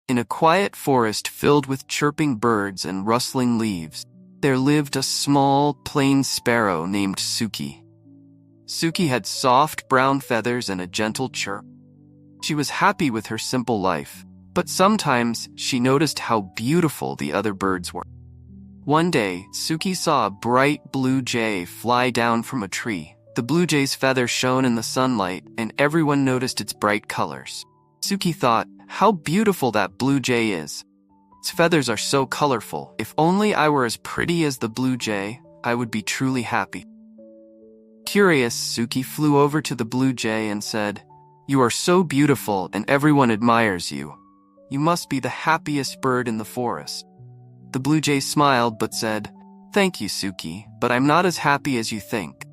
In a quiet forest filled with chirping birds and rustling leaves, there lived a small, plain sparrow named Suki. Suki had soft brown feathers and a gentle chirp. She was happy with her simple life, but sometimes she noticed how beautiful the other birds were. One day, Suki saw a bright blue jay fly down from a tree. The blue jay's feathers shone in the sunlight, and everyone noticed its bright colors. Suki thought, how beautiful that blue jay is. Its feathers are so colorful. If only I were as pretty as the blue jay, I would be truly happy. Curious, Suki flew over to the blue jay and said, "You are so beautiful and everyone admires you. You must be the happiest bird in the forest." The blue jay smiled but said, "Thank you, Suki, but I'm not as happy as you think.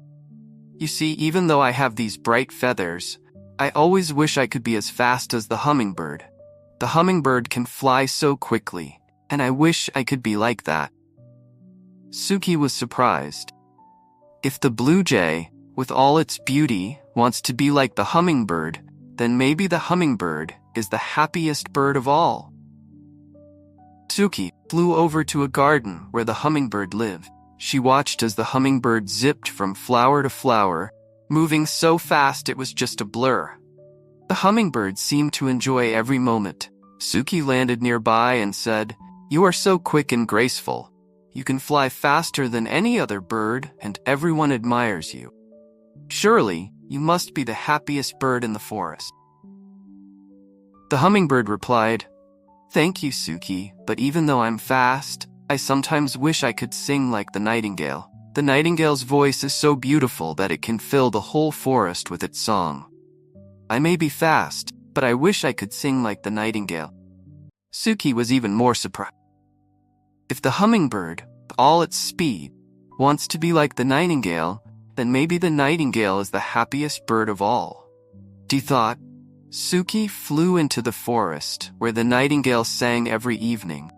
You see, even though I have these bright feathers, I always wish I could be as fast as the hummingbird. The hummingbird can fly so quickly, and I wish I could be like that." Suki was surprised. If the blue jay, with all its beauty, wants to be like the hummingbird, then maybe the hummingbird is the happiest bird of all. Suki flew over to a garden where the hummingbird lived. She watched as the hummingbird zipped from flower to flower, moving so fast it was just a blur. The hummingbird seemed to enjoy every moment. Suki landed nearby and said, "You are so quick and graceful. You can fly faster than any other bird, and everyone admires you. Surely, you must be the happiest bird in the forest." The hummingbird replied, "Thank you, Suki, but even though I'm fast, I sometimes wish I could sing like the nightingale. The nightingale's voice is so beautiful that it can fill the whole forest with its song. I may be fast, but I wish I could sing like the nightingale." Suki was even more surprised. If the hummingbird, with all its speed, wants to be like the nightingale, then maybe the nightingale is the happiest bird of all. She thought. Suki flew into the forest, where the nightingale sang every evening.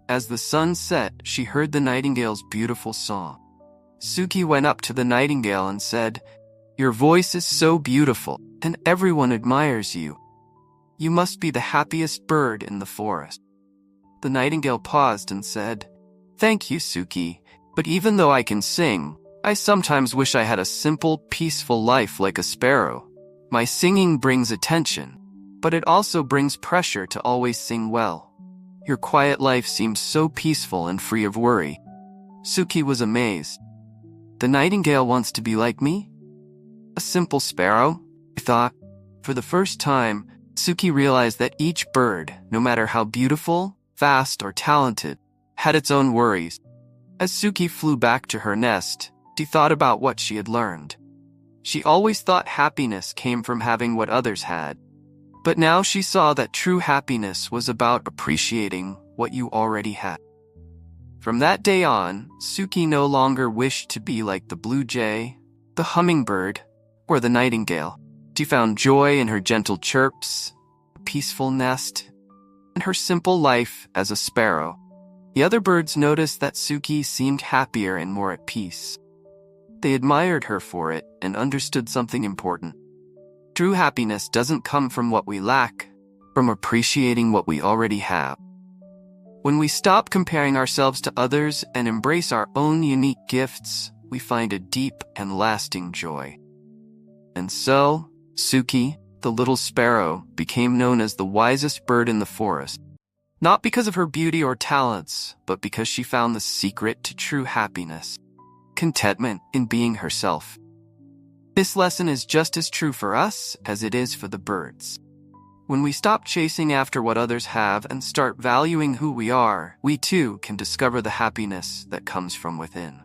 As the sun set, she heard the nightingale's beautiful song. Suki went up to the nightingale and said, "Your voice is so beautiful, and everyone admires you. You must be the happiest bird in the forest." The nightingale paused and said, "Thank you, Suki, but even though I can sing, I sometimes wish I had a simple, peaceful life like a sparrow. My singing brings attention, but it also brings pressure to always sing well. Your quiet life seems so peaceful and free of worry." Suki was amazed. The nightingale wants to be like me? A simple sparrow? She thought. For the first time, Suki realized that each bird, no matter how beautiful, fast, or talented, had its own worries. As Suki flew back to her nest, she thought about what she had learned. She always thought happiness came from having what others had. But now she saw that true happiness was about appreciating what you already had. From that day on, Suki no longer wished to be like the blue jay, the hummingbird, or the nightingale. She found joy in her gentle chirps, a peaceful nest, and her simple life as a sparrow. The other birds noticed that Suki seemed happier and more at peace. They admired her for it and understood something important. True happiness doesn't come from what we lack, from appreciating what we already have. When we stop comparing ourselves to others and embrace our own unique gifts, we find a deep and lasting joy. And so, Suki, the little sparrow, became known as the wisest bird in the forest, not because of her beauty or talents, but because she found the secret to true happiness. Contentment in being herself. This lesson is just as true for us as it is for the birds. When we stop chasing after what others have and start valuing who we are, we too can discover the happiness that comes from within.